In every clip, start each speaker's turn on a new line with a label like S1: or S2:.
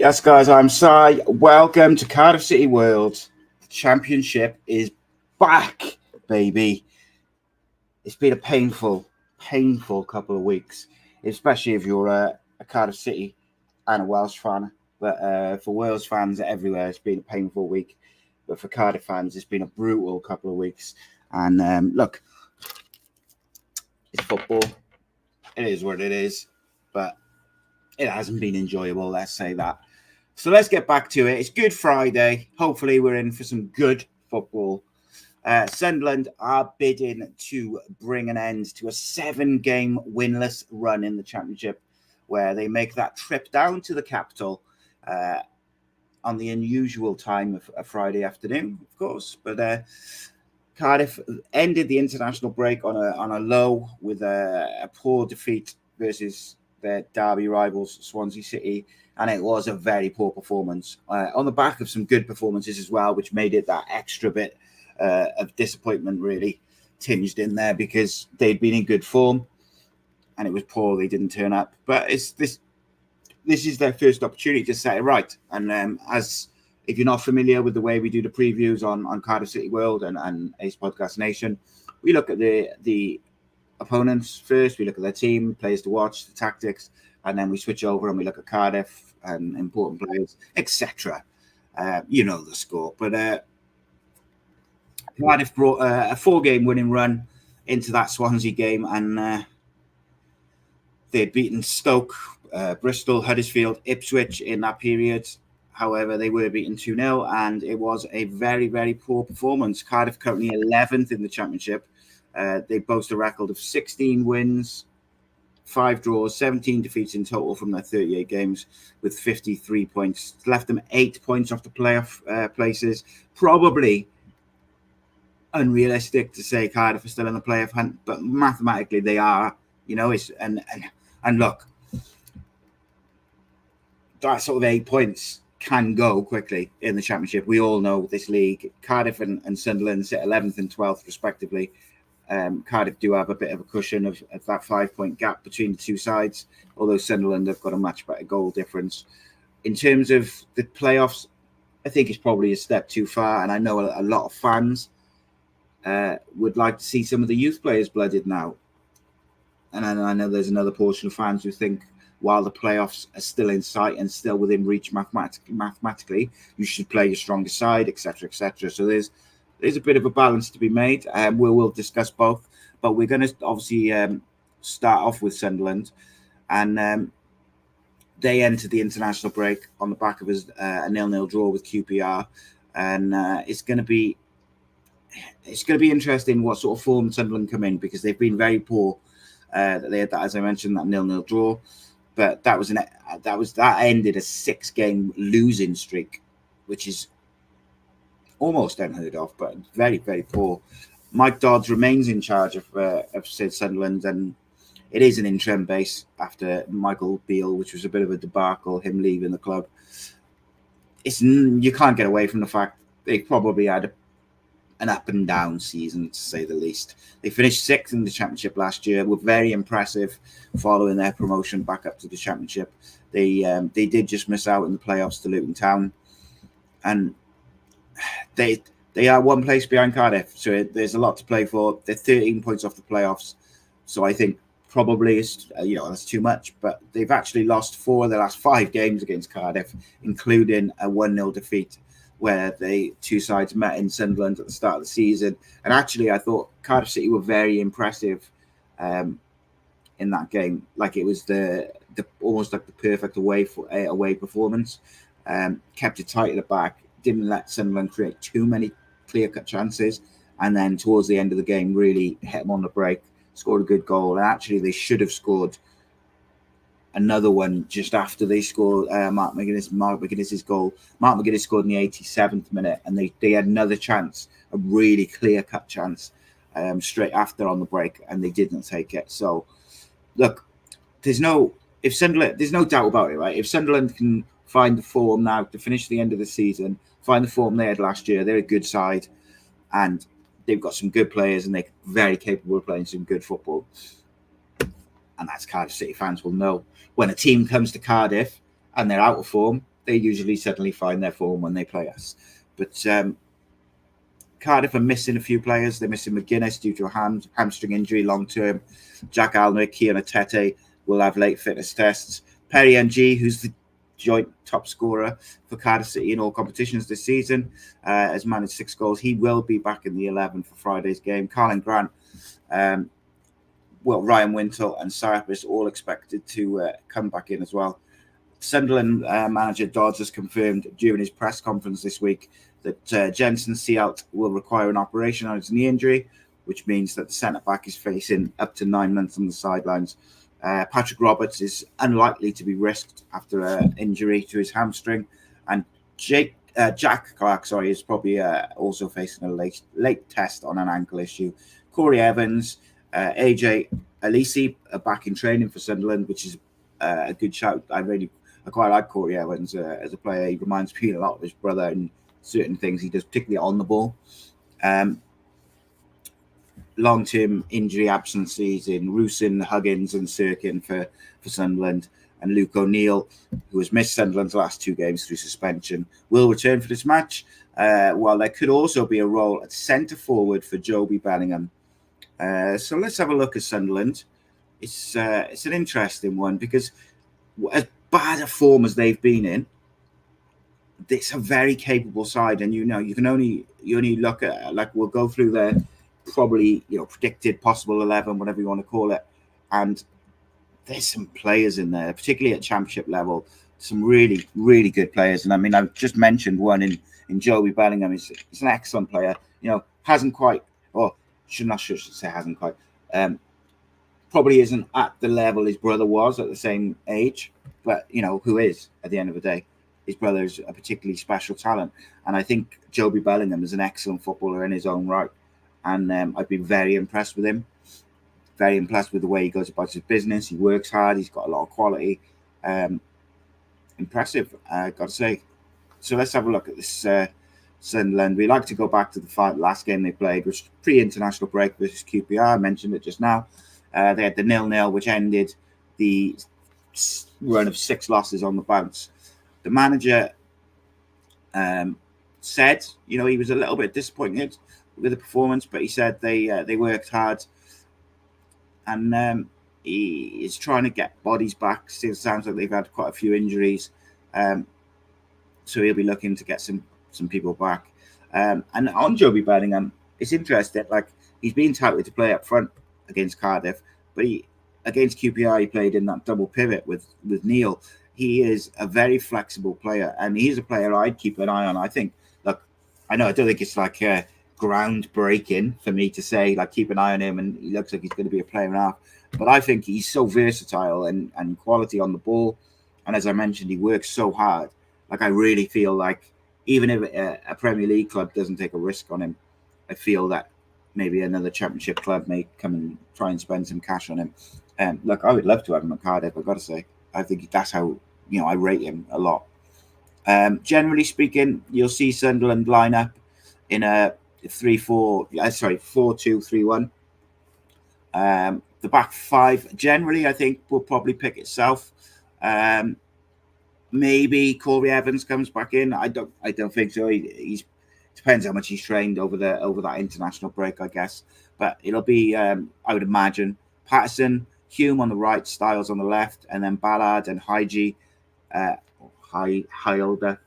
S1: Yes, guys, I'm Si. Welcome to Cardiff City World. The championship is back, baby. It's been a painful couple of weeks, especially if you're a Cardiff City and a Welsh fan. But for Wales fans everywhere, it's been a painful week. But for Cardiff fans, it's been a brutal couple of weeks. And look, it's football. It is what it is. But it hasn't been enjoyable, let's say that. So let's get back to it. It's Good Friday. Hopefully we're in for some good football. Sunderland are bidding to bring an end to a 7-game winless run in the Championship, where they make that trip down to the capital on the unusual time of a Friday afternoon, of course. But Cardiff ended the international break on a low with a poor defeat versus their derby rivals, Swansea City, and it was a very poor performance on the back of some good performances as well, which made it that extra bit of disappointment really tinged in there, because they'd been in good form and it was poor they didn't turn up. But this is their first opportunity to set it right. And as if you're not familiar with the way we do the previews on Cardiff City World and Ace Podcast Nation, we look at the opponents first, we look at their team, players to watch, the tactics, and then we switch over and we look at Cardiff and important players, etc. You know the score. But Cardiff brought a 4-game winning run into that Swansea game, and they'd beaten Stoke, Bristol, Huddersfield, Ipswich in that period. However, they were beaten 2-0, and it was a very, very poor performance. Cardiff currently 11th in the Championship. They boast a record of 16 wins, 5 draws, 17 defeats in total from their 38 games, with 53 points. Left them 8 points off the playoff places. Probably unrealistic to say Cardiff are still in the playoff hunt, but mathematically they are. You know, and look, that sort of 8 points can go quickly in the Championship. We all know this league. Cardiff and Sunderland sit 11th and 12th respectively. Cardiff do have a bit of a cushion of that 5-point gap between the two sides, although Sunderland have got a much better goal difference. In terms of the playoffs, I think it's probably a step too far, and I know a lot of fans would like to see some of the youth players blooded now. And I know there's another portion of fans who think while the playoffs are still in sight and still within reach mathematically, you should play your strongest side, etc., etc. So there's a bit of a balance to be made. We'll discuss both, but we're going to obviously start off with Sunderland, and they entered the international break on the back of a 0-0 draw with QPR, and it's going to be interesting what sort of form Sunderland come in, because they've been very poor. They had that, as I mentioned, that 0-0 draw, but that ended a 6-game losing streak, which is almost unheard of, but very, very poor. Mike Dodds remains in charge of Sunderland, and it is an interim base after Michael Beale, which was a bit of a debacle, him leaving the club. You can't get away from the fact they probably had an up and down season, to say the least. They finished 6th in the Championship last year, were very impressive following their promotion back up to the Championship. They did just miss out in the playoffs to Luton Town, and they are one place behind Cardiff, so there's a lot to play for. They're 13 points off the playoffs, so I think probably that's too much. But they've actually lost 4 of the last 5 games against Cardiff, including a 1-0 defeat where the two sides met in Sunderland at the start of the season. And actually, I thought Cardiff City were very impressive in that game. Like, it was the almost like the perfect away performance. Kept it tight at the back. Didn't let Sunderland create too many clear-cut chances, and then towards the end of the game really hit them on the break, scored a good goal. And actually they should have scored another one just after they scored Mark McGuinness's goal. Mark McGuinness scored in the 87th minute, and they had another chance, a really clear-cut chance straight after on the break, and they didn't take it. So look, there's no doubt about it, right? If Sunderland can find the form now to finish the end of the season, find the form they had last year, they're a good side, and they've got some good players, and they're very capable of playing some good football. And as Cardiff City fans will know, when a team comes to Cardiff and they're out of form, they usually suddenly find their form when they play us. But Cardiff are missing a few players. They're missing McGuinness due to a hamstring injury long term. Jack Alnwick, Keane Atete will have late fitness tests. Perry Ng, who's the joint top scorer for Cardiff City in all competitions this season, has managed 6 goals. He will be back in the 11 for Friday's game. Carlin Grant, Ryan Wintle and Cyprus all expected to come back in as well. Sunderland manager Dodds has confirmed during his press conference this week that Jensen Sealt will require an operation on his knee injury, which means that the centre-back is facing up to 9 months on the sidelines. Patrick Roberts is unlikely to be risked after an injury to his hamstring, and Jack Clark, is probably also facing a late test on an ankle issue. Corey Evans, AJ Alisi are back in training for Sunderland, which is a good shout. I quite like Corey Evans as a player. He reminds me a lot of his brother in certain things he does, particularly on the ball. Long-term injury absences in Rusin, Huggins and Sirkin for Sunderland, and Luke O'Neill, who has missed Sunderland's last 2 games through suspension, will return for this match, while there could also be a role at centre-forward for Joby Bellingham. So let's have a look at Sunderland. It's an interesting one because as bad a form as they've been in, it's a very capable side, and you can only look at, like, we'll go through their probably predicted possible 11, whatever you want to call it, and there's some players in there, particularly at championship level, some really, really good players. And I mean, I've just mentioned one in Joby Bellingham. He's an excellent player. Hasn't quite, or should say hasn't quite, probably isn't at the level his brother was at the same age, but who is at the end of the day. His brother is a particularly special talent, and I think Joby Bellingham is an excellent footballer in his own right. And I've been very impressed with him. Very impressed with the way he goes about his business. He works hard. He's got a lot of quality. Impressive, got to say. So let's have a look at this Sunderland. We like to go back to the last game they played, which was pre-international break versus QPR. I mentioned it just now. They had the 0-0, which ended the run of 6 losses on the bounce. The manager said, he was a little bit disappointed with the performance, but he said they worked hard, and he is trying to get bodies back. Still sounds like they've had quite a few injuries, so he'll be looking to get some people back. And on Joby Bellingham, it's interesting. Like, he's been touted to play up front against Cardiff, but against QPR he played in that double pivot with Neil. He is a very flexible player, and he's a player I'd keep an eye on. I think, look, I don't think it's like groundbreaking for me to say, like, keep an eye on him and he looks like he's going to be a player and a half, but I think he's so versatile and quality on the ball, and as I mentioned, he works so hard. Like, I really feel like even if a Premier League club doesn't take a risk on him, I feel that maybe another Championship club may come and try and spend some cash on him. Look, I would love to have him at Cardiff. I've got to say, I think that's how I rate him a lot. Generally speaking, you'll see Sunderland line up in a 4-2-3-1. The back 5 generally, I think, will probably pick itself. Maybe Corey Evans comes back in. I don't think so. He's depends how much he's trained over that international break, I guess. But it'll be, I would imagine, Patterson, Hume on the right, Styles on the left, and then Ballard and Hygie, Hylder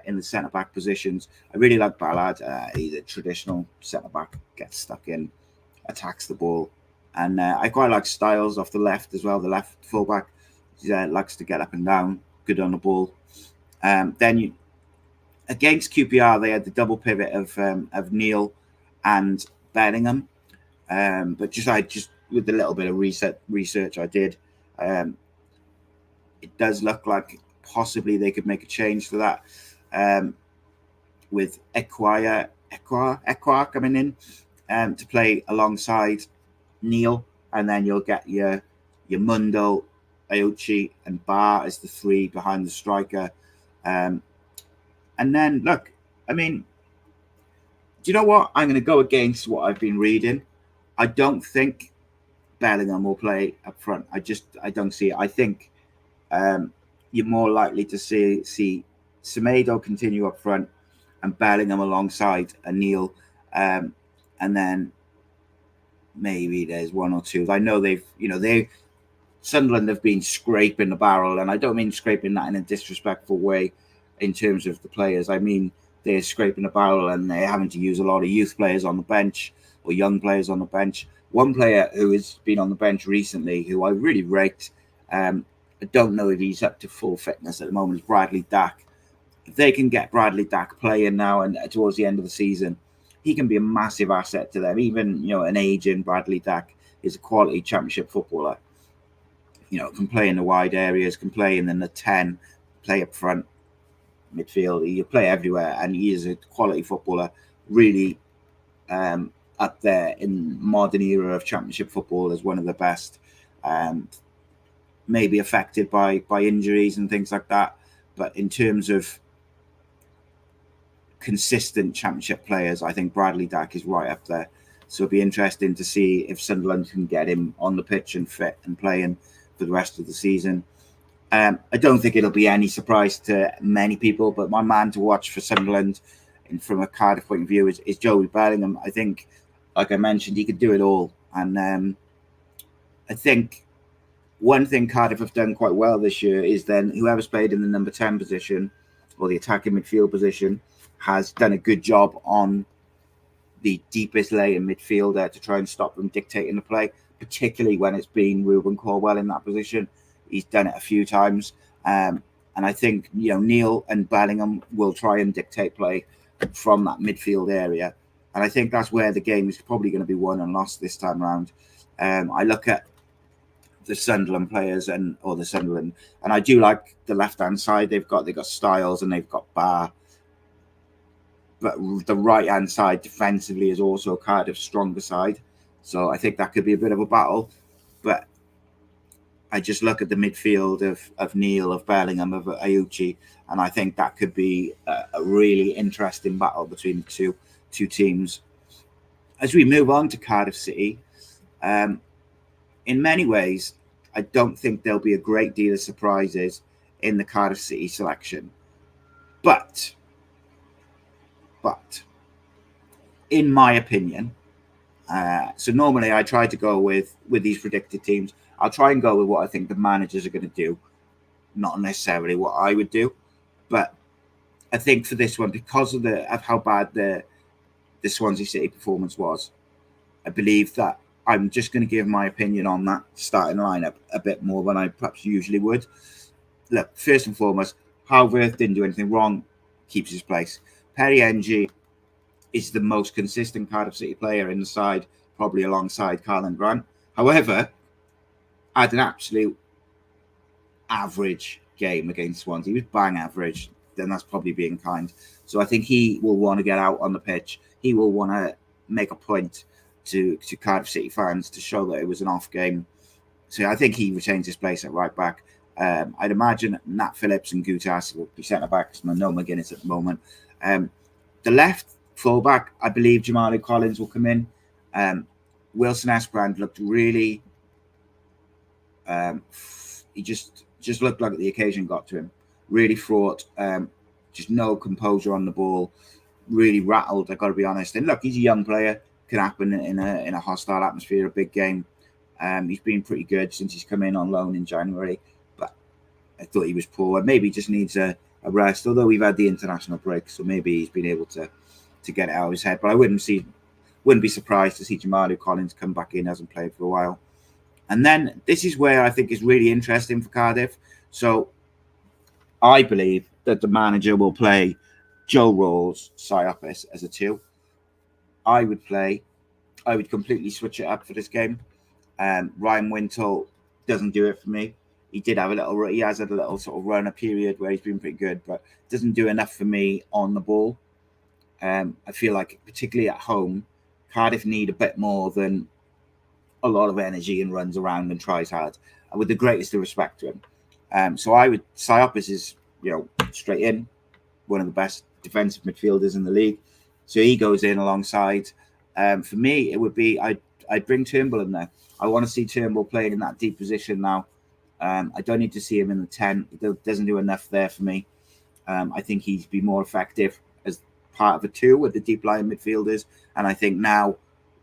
S1: in the centre-back positions. I really like Ballard. He's a traditional centre-back, gets stuck in, attacks the ball. And I quite like Styles off the left as well, the left full-back. He likes to get up and down, good on the ball. Then against QPR, they had the double pivot of Neil and Bellingham. But just with the little bit of research I did, it does look like possibly they could make a change to that, with Ekwar coming in to play alongside Neil, and then you'll get your Mundo, Aochi, and Bar as the 3 behind the striker. And then, look, I mean, do you know what? I'm going to go against what I've been reading. I don't think Bellingham will play up front. I don't see it. I think you're more likely to see Semedo continue up front and Bellingham alongside Neil, and then maybe there's one or two. I know Sunderland have been scraping the barrel, and I don't mean scraping that in a disrespectful way in terms of the players. I mean they're scraping the barrel and they're having to use a lot of youth players on the bench or young players on the bench. One player who has been on the bench recently, who I really rate, I don't know if he's up to full fitness at the moment, is Bradley Dack. If they can get Bradley Dack playing now and towards the end of the season, he can be a massive asset to them. Even an aging Bradley Dack is a quality Championship footballer. Can play in the wide areas, can play in the 10, play up front, midfield. He play everywhere, and he is a quality footballer. Really up there in modern era of Championship football as one of the best. Maybe affected by injuries and things like that, but in terms of consistent Championship players, I think Bradley Dack is right up there. So it'll be interesting to see if Sunderland can get him on the pitch and fit and playing for the rest of the season. I don't think it'll be any surprise to many people, but my man to watch for Sunderland, and from a Cardiff point of view, is Joey Bellingham. I think, like I mentioned, he could do it all. And I think one thing Cardiff have done quite well this year is then whoever's played in the number 10 position or the attacking midfield position has done a good job on the deepest laying midfielder to try and stop them dictating the play, particularly when it's been Ruben Corwell in that position. He's done it a few times. And I think, Neil and Bellingham will try and dictate play from that midfield area. And I think that's where the game is probably going to be won and lost this time around. I look at the Sunderland players and I do like the left-hand side. They've got Styles and they've got Barr. But the right-hand side defensively is also Cardiff's stronger side. So I think that could be a bit of a battle. But I just look at the midfield of Neil, of Bellingham, of Ayuchi, and I think that could be a really interesting battle between the two teams. As we move on to Cardiff City, in many ways, I don't think there'll be a great deal of surprises in the Cardiff City selection. But in my opinion, so normally I try to go with these predicted teams. I'll try and go with what I think the managers are going to do, not necessarily what I would do. But I think for this one, because of how bad the Swansea City performance was, I believe that I'm just going to give my opinion on that starting lineup a bit more than I perhaps usually would. Look, first and foremost, Halworth didn't do anything wrong, keeps his place. Perry Ng is the most consistent Cardiff City player in the side, probably alongside Carlin Grant. However, had an absolute average game against Swansea. He was bang average, then that's probably being kind. So I think he will want to get out on the pitch. He will want to make a point to Cardiff City fans to show that it was an off game. So I think he retains his place at right back. I'd imagine Nat Phillips and Gutas will be centre backs. No McGuinness at the moment. The left fullback, I believe Jamalu Collins will come in. Wilson Esperand looked really. He just looked like the occasion got to him. Really fraught. Just no composure on the ball. Really rattled. I got to be honest. And look, he's a young player. Can happen in a hostile atmosphere, a big game. He's been pretty good since he's come in on loan in January, but I thought he was poor. Maybe he just needs a rest. Although we've had the international break, so maybe he's been able to get it out of his head. But I wouldn't be surprised to see Jamalu Collins come back in. Hasn't played for a while. And then this is where I think is really interesting for Cardiff. So I believe that the manager will play Joe Rawls, Siopis as a 2. I would completely switch it up for this game. Ryan Wintle doesn't do it for me. He has had a little sort of runner period where he's been pretty good, but doesn't do enough for me on the ball. I feel like, particularly at home, Cardiff need a bit more than a lot of energy and runs around and tries hard, and with the greatest of respect to him. So Siopis is, straight in, one of the best defensive midfielders in the league. So he goes in alongside. For me, it would be I'd bring Turnbull in there. I want to see Turnbull playing in that deep position now. I don't need to see him in the 10. It doesn't do enough there for me. I think he'd be more effective as part of a 2 with the deep line midfielders. And I think now,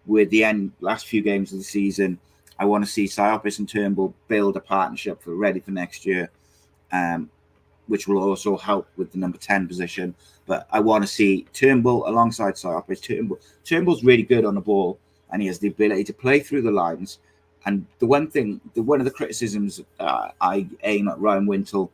S1: with the last few games of the season, I want to see Siopis and Turnbull build a partnership ready for next year, which will also help with the number 10 position. But I want to see Turnbull alongside Siopis. Turnbull's really good on the ball, and he has the ability to play through the lines. And one of the criticisms I aim at Ryan Wintle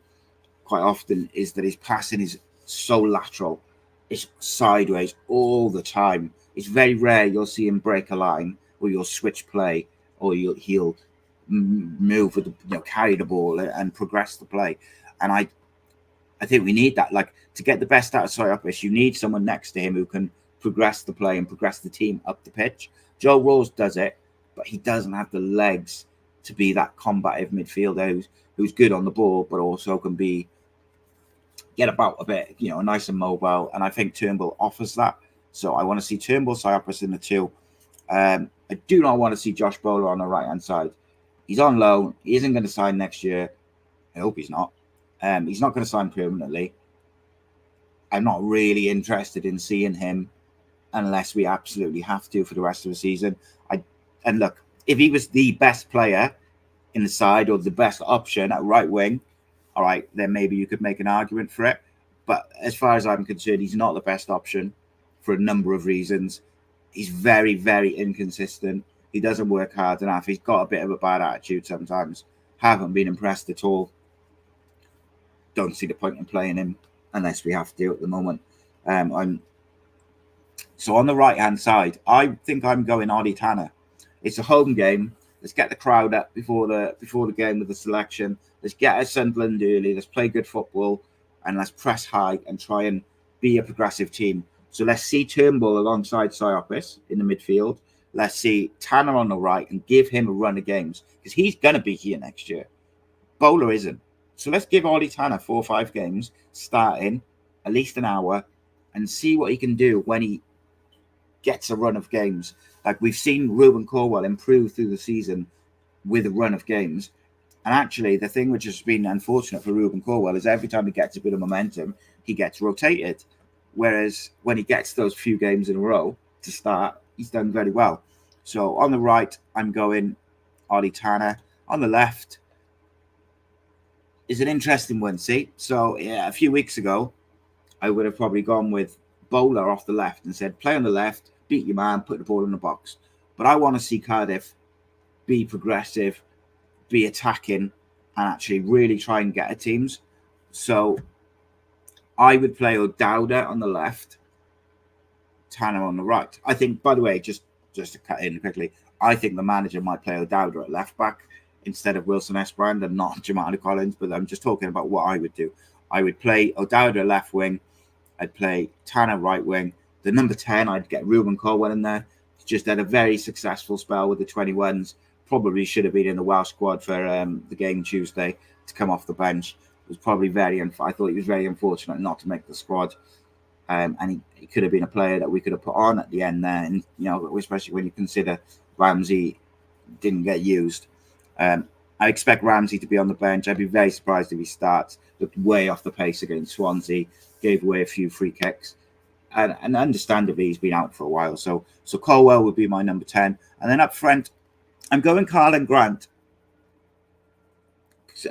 S1: quite often is that his passing is so lateral. It's sideways all the time. It's very rare you'll see him break a line, or you'll switch play, or he'll move with carry the ball and progress the play. And I think we need that. Like, to get the best out of Siopis, you need someone next to him who can progress the play and progress the team up the pitch. Joe Rose does it, but he doesn't have the legs to be that combative midfielder who's good on the ball, but also can get about a bit, nice and mobile. And I think Turnbull offers that. So I want to see Turnbull, Siopis in the 2. I do not want to see Josh Bowler on the right-hand side. He's on loan. He isn't going to sign next year. I hope he's not. He's not going to sign permanently. I'm not really interested in seeing him unless we absolutely have to for the rest of the season. And look, if he was the best player in the side or the best option at right wing, all right, then maybe you could make an argument for it. But as far as I'm concerned, he's not the best option for a number of reasons. He's very, very inconsistent. He doesn't work hard enough. He's got a bit of a bad attitude sometimes. Haven't been impressed at all. Don't see the point in playing him unless we have to at the moment. So on the right-hand side, I think I'm going Ollie Tanner. It's a home game. Let's get the crowd up before the game with the selection. Let's get at Sunderland early. Let's play good football, and let's press high and try and be a progressive team. So let's see Turnbull alongside Siopis in the midfield. Let's see Tanner on the right and give him a run of games, because he's going to be here next year. Bowler isn't. So let's give Ollie Tanner 4 or 5 games, starting at least an hour, and see what he can do when he gets a run of games. Like, we've seen Ruben Cornwell improve through the season with a run of games. And actually, the thing which has been unfortunate for Ruben Cornwell is every time he gets a bit of momentum, he gets rotated. Whereas when he gets those few games in a row to start, he's done very well. So on the right, I'm going Ollie Tanner. On the left is an interesting one, see? So yeah, a few weeks ago, I would have probably gone with Bowler off the left and said, play on the left, beat your man, put the ball in the box. But I want to see Cardiff be progressive, be attacking, and actually really try and get at teams. So I would play O'Dowda on the left, Tanner on the right. I think, by the way, just to cut in quickly, I think the manager might play O'Dowda at left back instead of Wilson Esperand and not Jamaica Collins, but I'm just talking about what I would do. I would play O'Dowda left wing. I'd play Tanner right wing. The number 10, I'd get Ruben Colwell in there. He's just had a very successful spell with the 21s. Probably should have been in the Welsh squad for the game Tuesday to come off the bench. It was probably I thought he was very unfortunate not to make the squad. And he could have been a player that we could have put on at the end there. And, especially when you consider Ramsey didn't get used. I expect Ramsey to be on the bench. I'd be very surprised if he starts. Looked way off the pace against Swansea. Gave away a few free kicks. And understandably, he's been out for a while. So Colwell would be my number 10. And then up front, I'm going Carlin Grant.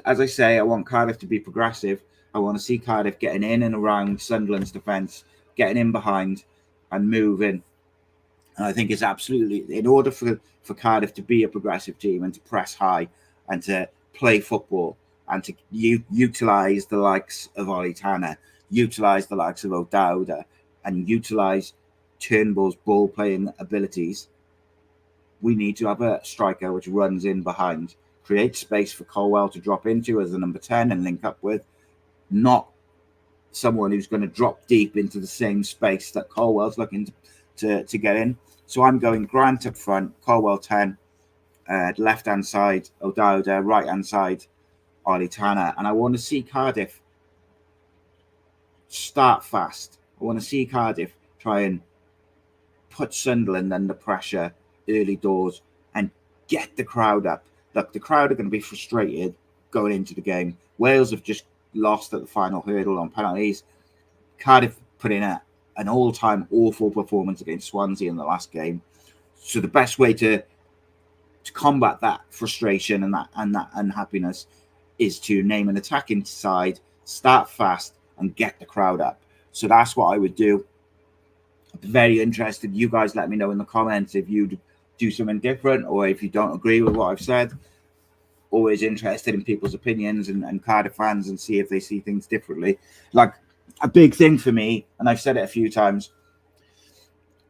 S1: As I say, I want Cardiff to be progressive. I want to see Cardiff getting in and around Sunderland's defence, getting in behind and moving. And I think it's absolutely, in order for Cardiff to be a progressive team and to press high and to play football and to utilise the likes of Ollie Tanner, utilise the likes of O'Dowda, and utilise Turnbull's ball-playing abilities, we need to have a striker which runs in behind, creates space for Colwell to drop into as the number 10 and link up with, not someone who's going to drop deep into the same space that Colwell's looking to get in. So I'm going Grant up front, Colwell 10, left-hand side, O'Dowda, right-hand side, Ollie Tanner. And I want to see Cardiff start fast. I want to see Cardiff try and put Sunderland under pressure early doors and get the crowd up. Look, the crowd are going to be frustrated going into the game. Wales have just lost at the final hurdle on penalties. Cardiff put in an all-time awful performance against Swansea in the last game. So the best way to combat that frustration and that unhappiness is to name an attacking side, start fast, and get the crowd up. So that's what I would do. I'm very interested. You guys let me know in the comments if you'd do something different or if you don't agree with what I've said. Always interested in people's opinions and Cardiff fans and see if they see things differently. Like, a big thing for me, and I've said it a few times,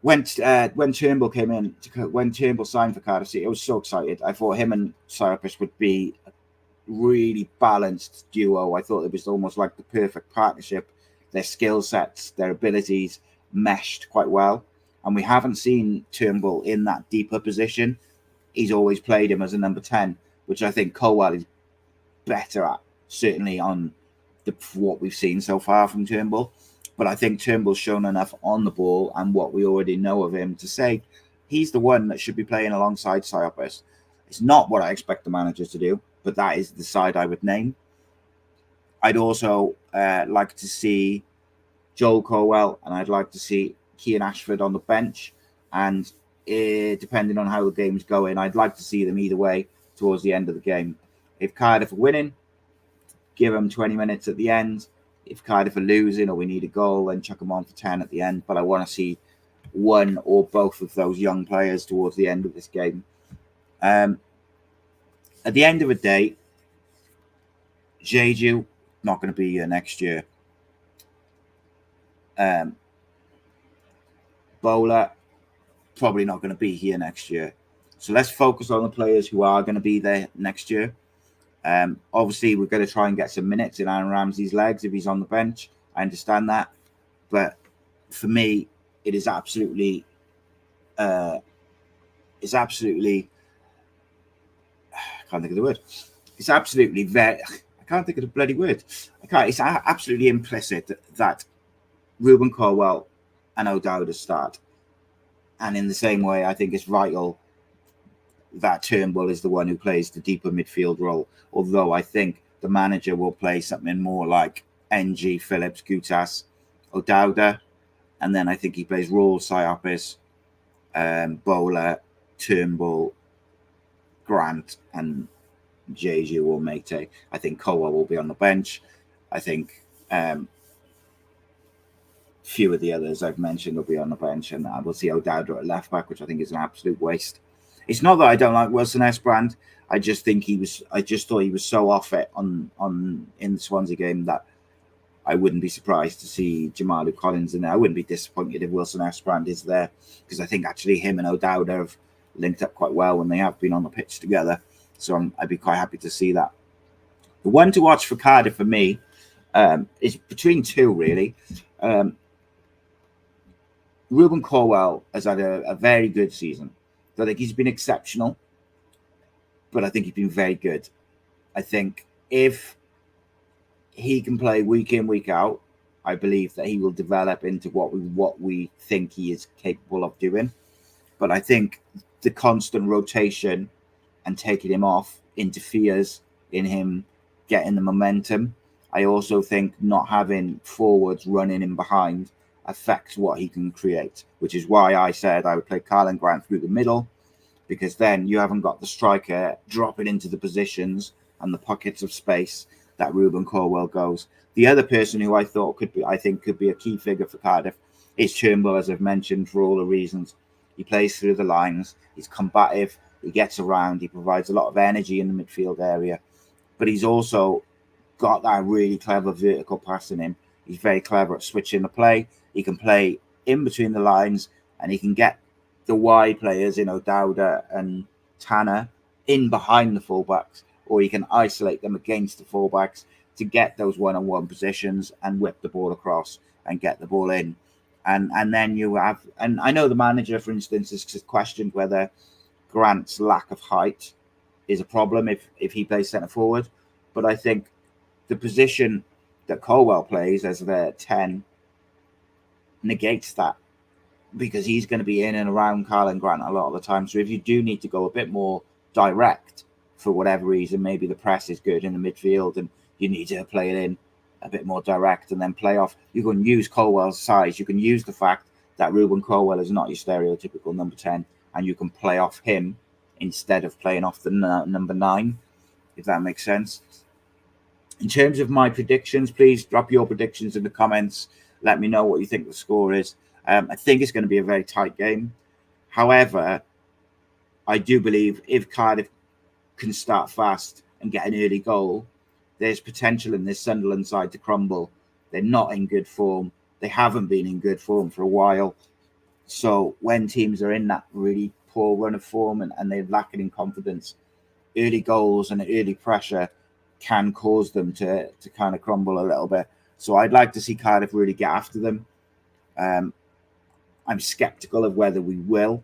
S1: when Turnbull came in, when Turnbull signed for Cardiff City, I was so excited. I thought him and Cyprus would be a really balanced duo. I thought it was almost like the perfect partnership. Their skill sets, their abilities meshed quite well. And we haven't seen Turnbull in that deeper position. He's always played him as a number 10, which I think Colwell is better at, certainly on what we've seen so far from Turnbull. But I think Turnbull's shown enough on the ball and what we already know of him to say he's the one that should be playing alongside Cyprus. It's not what I expect the manager to do, but that is the side I would name. I'd also like to see Joel Colwell, and I'd like to see Kean Ashford on the bench. And depending on how the game's going, I'd like to see them either way towards the end of the game. If Cardiff are winning, give them 20 minutes at the end. If Cardiff are losing or we need a goal, then chuck them on for 10 at the end. But I want to see one or both of those young players towards the end of this game. At the end of the day, Jeju, not going to be here next year. Bowler, probably not going to be here next year. So let's focus on the players who are going to be there next year. Obviously, we're going to try and get some minutes in Aaron Ramsey's legs if he's on the bench. I understand that. But for me, it is absolutely... I can't think of the word. It's absolutely very... I can't think of the bloody word. It's absolutely implicit that Ruben Colwell and O'Dowda start. And in the same way, I think it's vital that Turnbull is the one who plays the deeper midfield role. Although I think the manager will play something more like NG, Phillips, Gutas, O'Dowda. And then I think he plays Raul, Cyprus, Bowler, Turnbull, Grant, and Jeju or Mate. I think Colwell will be on the bench. I think few of the others I've mentioned will be on the bench, and we'll see O'Dowda at left back, which I think is an absolute waste. It's not that I don't like Wilson Esbrand. I just think I just thought he was so off it in the Swansea game that I wouldn't be surprised to see Jamalu Collins in there. I wouldn't be disappointed if Wilson Esbrand is there, because I think actually him and O'Dowda have linked up quite well when they have been on the pitch together. So I'd be quite happy to see that. The one to watch for Cardiff for me is between two, really. Ruben Colwell has had a very good season. I think he's been exceptional, but I think he's been very good. I think if he can play week in, week out, I believe that he will develop into what we think he is capable of doing. But I think the constant rotation and taking him off interferes in him getting the momentum. I also think not having forwards running in behind affects what he can create, which is why I said I would play Karlan Grant through the middle, because then you haven't got the striker dropping into the positions and the pockets of space that Ruben Colwell goes. The other person who I think could be a key figure for Cardiff is Turnbull, as I've mentioned, for all the reasons. He plays through the lines, he's combative, he gets around, he provides a lot of energy in the midfield area, but he's also got that really clever vertical pass in him. He's very clever at switching the play. He can play in between the lines, and he can get the wide players in O'Dowda and Tanner in behind the fullbacks, or he can isolate them against the fullbacks to get those one-on-one positions and whip the ball across and get the ball in. And then you have, and I know the manager, for instance, has questioned whether Grant's lack of height is a problem if he plays centre forward, but I think the position that Colwell plays as their 10 negates that, because he's going to be in and around Karlan Grant a lot of the time. So if you do need to go a bit more direct, for whatever reason, maybe the press is good in the midfield and you need to play it in a bit more direct and then play off. You can use Colwell's size. You can use the fact that Ruben Colwell is not your stereotypical number 10, and you can play off him instead of playing off the number 9, if that makes sense. In terms of my predictions, please drop your predictions in the comments. Let me know what you think the score is. I think it's going to be a very tight game. However, I do believe if Cardiff can start fast and get an early goal, there's potential in this Sunderland side to crumble. They're not in good form. They haven't been in good form for a while. So when teams are in that really poor run of form and they're lacking in confidence, early goals and early pressure can cause them to kind of crumble a little bit. So I'd like to see Cardiff really get after them. I'm skeptical of whether we will.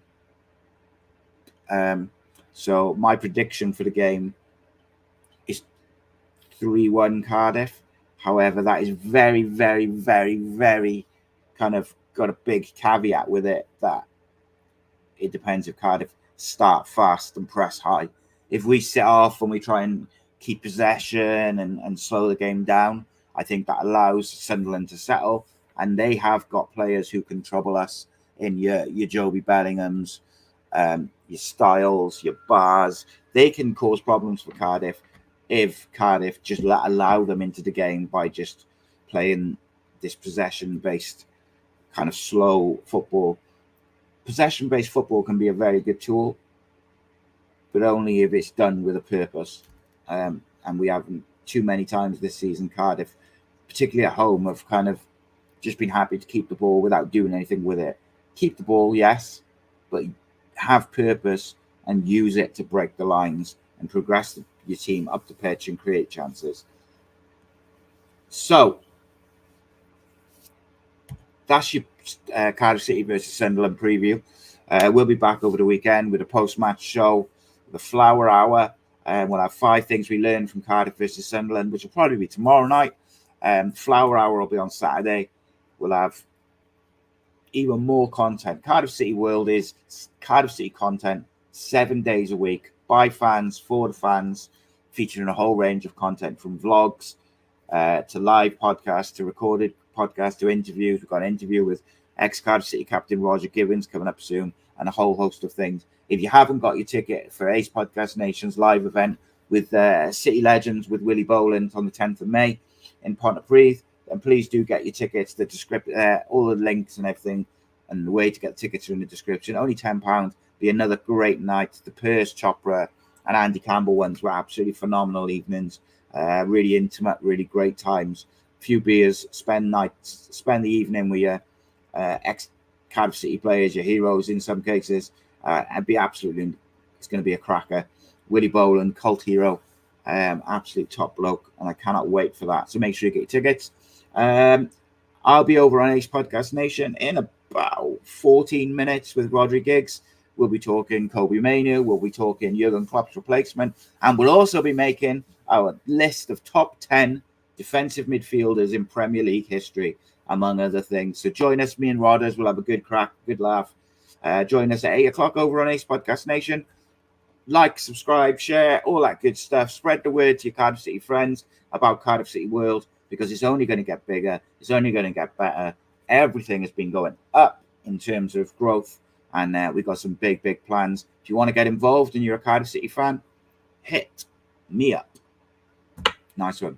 S1: So my prediction for the game is 3-1 Cardiff. However, that is very, very, very, very kind of got a big caveat with it, that it depends if Cardiff start fast and press high. If we sit off and we try and keep possession and slow the game down, I think that allows Sunderland to settle, and they have got players who can trouble us in your Joby Bellinghams, your Styles, your Bars. They can cause problems for Cardiff if Cardiff just allow them into the game by just playing this possession-based kind of slow football. Possession-based football can be a very good tool, but only if it's done with a purpose. And we haven't too many times this season, Cardiff, particularly at home, have kind of just been happy to keep the ball without doing anything with it. Keep the ball, yes, but have purpose and use it to break the lines and progress your team up the pitch and create chances. So that's your Cardiff City versus Sunderland preview. We'll be back over the weekend with a post-match show, the Flower Hour. We'll have 5 things we learned from Cardiff versus Sunderland, which will probably be tomorrow night. Flower Hour will be on Saturday. We'll have even more content. Cardiff City World is Cardiff City content 7 days a week by fans, for the fans, featuring a whole range of content from vlogs to live podcasts to recorded podcasts to interviews. We've got an interview with ex-Cardiff City captain Roger Gibbons coming up soon, and a whole host of things. If you haven't got your ticket for Ace Podcast Nation's live event with City Legends with Willie Boland on the 10th of May in Pontypridd, then please do get your tickets. The description, all the links and everything, and the way to get tickets are in the description. Only £10. Be another great night. The Pearce, Chopra, and Andy Campbell ones were absolutely phenomenal evenings. Really intimate, really great times. Few beers, spend the evening with your ex-Cardiff City players, your heroes in some cases. And be absolutely, it's going to be a cracker. Willie Boland, cult hero, absolute top bloke, and I cannot wait for that. So make sure you get your tickets. I'll be over on Ace Podcast Nation in about 14 minutes with Rodri Giggs. We'll be talking Kobe Manu. We'll be talking Jurgen Klopp's replacement. And we'll also be making our list of top 10 defensive midfielders in Premier League history, among other things. So join us, me and Rodders. We'll have a good crack, good laugh. Join us at 8 o'clock over on Ace Podcast Nation. Like, subscribe, share, all that good stuff. Spread the word to your Cardiff City friends about Cardiff City World, because it's only going to get bigger. It's only going to get better. Everything has been going up in terms of growth, and we've got some big, big plans. If you want to get involved and you're a Cardiff City fan, hit me up. Nice one.